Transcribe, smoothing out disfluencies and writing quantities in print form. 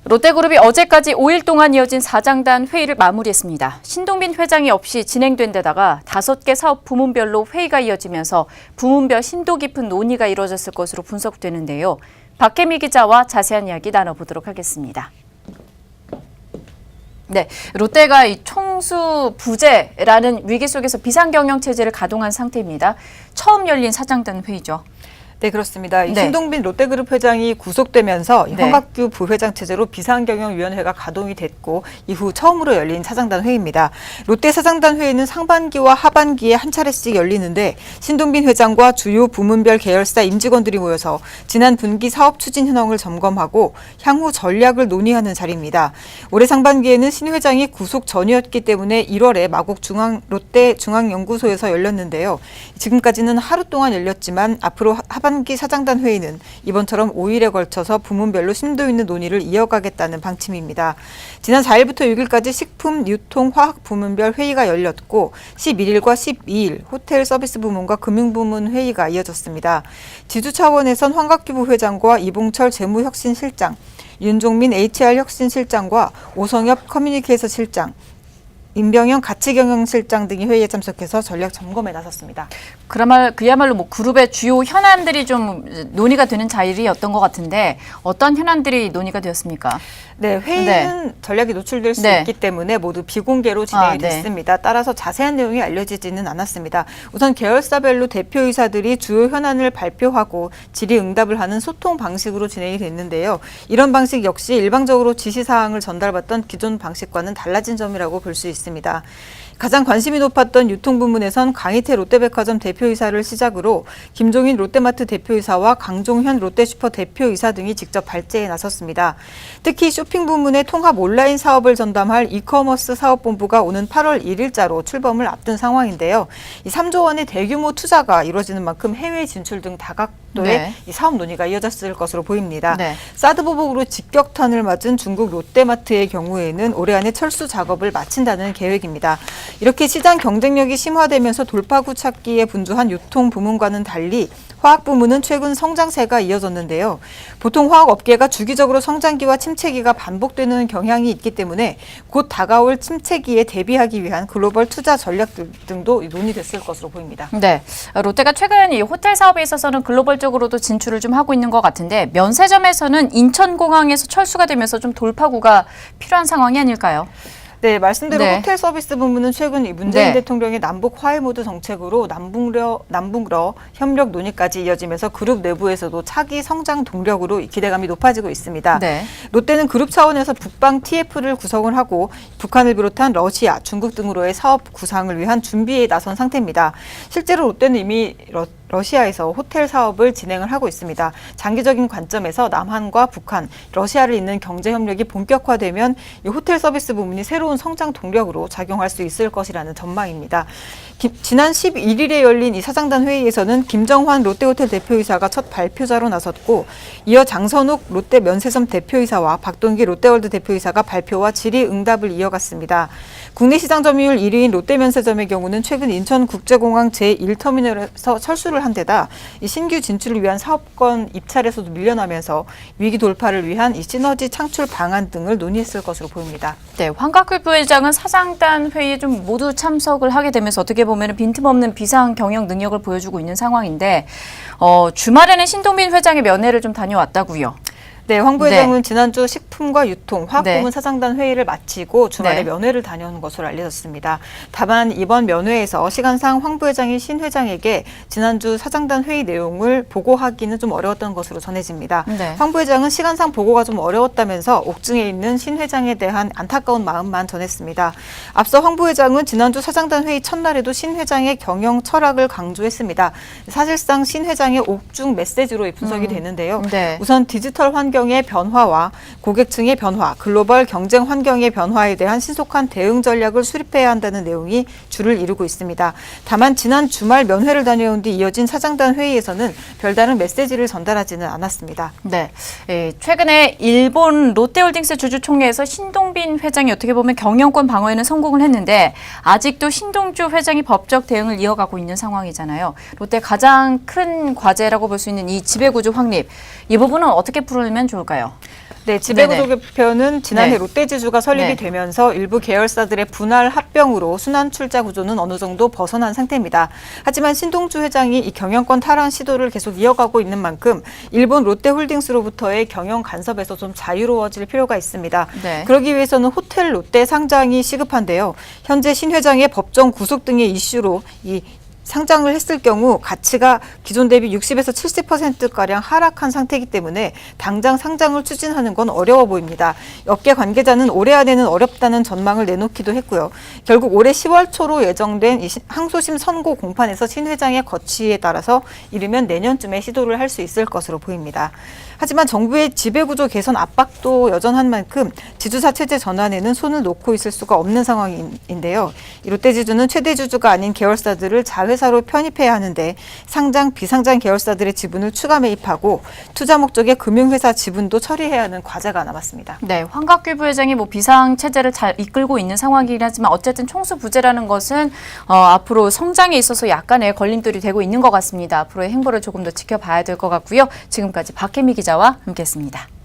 롯데그룹이 어제까지 5일 동안 이어진 사장단 회의를 마무리했습니다. 신동빈 회장이 없이 진행된 데다가 5개 사업 부문별로 회의가 이어지면서 부문별 심도 깊은 논의가 이루어졌을 것으로 분석되는데요. 박혜미 기자와 자세한 이야기 나눠보도록 하겠습니다. 네, 롯데가 이 총수 부재라는 위기 속에서 비상경영 체제를 가동한 상태입니다. 처음 열린 사장단 회의죠. 네, 그렇습니다. 신동빈 롯데그룹 회장이 구속되면서 황갑규 부회장 체제로 비상경영위원회가 가동이 됐고 이후 처음으로 열린 사장단 회의입니다. 롯데 사장단 회의는 상반기와 하반기에 한 차례씩 열리는데 신동빈 회장과 주요 부문별 계열사 임직원들이 모여서 지난 분기 사업 추진 현황을 점검하고 향후 전략을 논의하는 자리입니다. 올해 상반기에는 신 회장이 구속 전이었기 때문에 1월에 마곡 롯데 중앙연구소에서 열렸는데요. 지금까지는 하루 동안 열렸지만 앞으로 하반기 사장단 회의는 이번처럼 5일에 걸쳐서 부문별로 심도 있는 논의를 이어가겠다는 방침입니다. 지난 4일부터 6일까지 식품, 유통, 화학 부문별 회의가 열렸고 11일과 12일 호텔 서비스 부문과 금융 부문 회의가 이어졌습니다. 지주 차원에선 황갑규 부회장과 이봉철 재무혁신실장, 윤종민 HR혁신실장과 오성엽 커뮤니케이션 실장, 임병영 가치경영실장 등이 회의에 참석해서 전략 점검에 나섰습니다. 그야말로 뭐 그룹의 주요 현안들이 좀 논의가 되는 자리였던 것 같은데 어떤 현안들이 논의가 되었습니까? 네, 회의는 전략이 노출될 수 있기 때문에 모두 비공개로 진행이 됐습니다. 따라서 자세한 내용이 알려지지는 않았습니다. 우선 계열사별로 대표이사들이 주요 현안을 발표하고 질의응답을 하는 소통 방식으로 진행이 됐는데요. 이런 방식 역시 일방적으로 지시사항을 전달받던 기존 방식과는 달라진 점이라고 볼 수 있습니다. 가장 관심이 높았던 유통부문에선 강희태 롯데백화점 대표이사를 시작으로 김종인 롯데마트 대표이사와 강종현 롯데슈퍼 대표이사 등이 직접 발제에 나섰습니다. 특히 쇼핑 부문의 통합 온라인 사업을 전담할 이커머스 사업본부가 오는 8월 1일자로 출범을 앞둔 상황인데요. 이 3조 원의 대규모 투자가 이루어지는 만큼 해외 진출 등 다각도의 이 사업 논의가 이어졌을 것으로 보입니다. 사드 보복으로 직격탄을 맞은 중국 롯데마트의 경우에는 올해 안에 철수 작업을 마친다는 계획입니다. 이렇게 시장 경쟁력이 심화되면서 돌파구 찾기에 분주한 유통 부문과는 달리 화학 부문은 최근 성장세가 이어졌는데요. 보통 화학 업계가 주기적으로 성장기와 침체기가 반복되는 경향이 있기 때문에 곧 다가올 침체기에 대비하기 위한 글로벌 투자 전략 등도 논의됐을 것으로 보입니다. 네, 롯데가 최근 이 호텔 사업에 있어서는 글로벌적으로도 진출을 좀 하고 있는 것 같은데 면세점에서는 인천공항에서 철수가 되면서 좀 돌파구가 필요한 상황이 아닐까요? 네, 말씀대로 호텔 서비스 부문은 최근 문재인 대통령의 남북 화해 모드 정책으로 남북러 협력 논의까지 이어지면서 그룹 내부에서도 차기 성장 동력으로 기대감이 높아지고 있습니다. 롯데는 그룹 차원에서 북방 TF를 구성을 하고 북한을 비롯한 러시아, 중국 등으로의 사업 구상을 위한 준비에 나선 상태입니다. 실제로 롯데는 이미 러시아에서 호텔 사업을 진행을 하고 있습니다. 장기적인 관점에서 남한과 북한, 러시아를 잇는 경제 협력이 본격화되면 이 호텔 서비스 부문이 새로운 성장 동력으로 작용할 수 있을 것이라는 전망입니다. 지난 11일에 열린 이 사장단 회의에서는 김정환 롯데호텔 대표이사가 첫 발표자로 나섰고 이어 장선욱 롯데 면세점 대표이사와 박동기 롯데월드 대표이사가 발표와 질의응답을 이어갔습니다. 국내 시장 점유율 1위인 롯데면세점의 경우는 최근 인천국제공항 제1터미널에서 철수를 한 데다 이 신규 진출을 위한 사업권 입찰에서도 밀려나면서 위기 돌파를 위한 이 시너지 창출 방안 등을 논의했을 것으로 보입니다. 네, 황갑규 부회장은 사장단 회의에 좀 모두 참석을 하게 되면서 어떻게 보면 빈틈없는 비상 경영 능력을 보여주고 있는 상황인데 주말에는 신동빈 회장의 면회를 좀 다녀왔다고요. 네, 황 부회장은 지난주 식품과 유통, 화학부문 사장단 회의를 마치고 주말에 면회를 다녀온 것으로 알려졌습니다. 다만 이번 면회에서 시간상 황 부회장이 신 회장에게 지난주 사장단 회의 내용을 보고하기는 좀 어려웠던 것으로 전해집니다. 황 부회장은 시간상 보고가 좀 어려웠다면서 옥중에 있는 신 회장에 대한 안타까운 마음만 전했습니다. 앞서 황 부회장은 지난주 사장단 회의 첫날에도 신 회장의 경영 철학을 강조했습니다. 사실상 신 회장의 옥중 메시지로 분석이 되는데요. 우선 디지털 환경의 변화와 고객층의 변화, 글로벌 경쟁 환경의 변화에 대한 신속한 대응 전략을 수립해야 한다는 내용이 주를 이루고 있습니다. 다만 지난 주말 면회를 다녀온 뒤 이어진 사장단 회의에서는 별다른 메시지를 전달하지는 않았습니다. 네, 최근에 일본 롯데홀딩스 주주총회에서 신동빈 회장이 어떻게 보면 경영권 방어에는 성공을 했는데 아직도 신동주 회장이 법적 대응을 이어가고 있는 상황이잖아요. 롯데 가장 큰 과제라고 볼 수 있는 이 지배구조 확립, 이 부분은 어떻게 풀면 좋을까요? 네, 지배구조 네네. 개편은 지난해 네. 롯데지주가 설립이 네. 되면서 일부 계열사들의 분할 합병으로 순환 출자 구조는 어느 정도 벗어난 상태입니다. 하지만 신동주 회장이 이 경영권 탈환 시도를 계속 이어가고 있는 만큼 일본 롯데홀딩스로부터의 경영 간섭에서 좀 자유로워질 필요가 있습니다. 네. 그러기 위해서는 호텔 롯데 상장이 시급한데요. 현재 신 회장의 법정 구속 등의 이슈로 이 상장을 했을 경우 가치가 기존 대비 60에서 70%가량 하락한 상태이기 때문에 당장 상장을 추진하는 건 어려워 보입니다. 업계 관계자는 올해 안에는 어렵다는 전망을 내놓기도 했고요. 결국 올해 10월 초로 예정된 이 항소심 선고 공판에서 신 회장의 거취에 따라서 이르면 내년쯤에 시도를 할 수 있을 것으로 보입니다. 하지만 정부의 지배구조 개선 압박도 여전한 만큼 지주사 체제 전환에는 손을 놓고 있을 수가 없는 상황인데요. 이 롯데지주는 최대 주주가 아닌 계열사들을 자회사로 편입해야 하는데 상장, 비상장 계열사들의 지분을 추가 매입하고 투자 목적의 금융회사 지분도 처리해야 하는 과제가 남았습니다. 네, 황갑규 부회장이 비상 체제를 잘 이끌고 있는 상황이긴 하지만 어쨌든 총수부재라는 것은 앞으로 성장에 있어서 약간의 걸림돌이 되고 있는 것 같습니다. 앞으로의 행보를 조금 더 지켜봐야 될 것 같고요. 지금까지 박혜미 기자와 함께했습니다.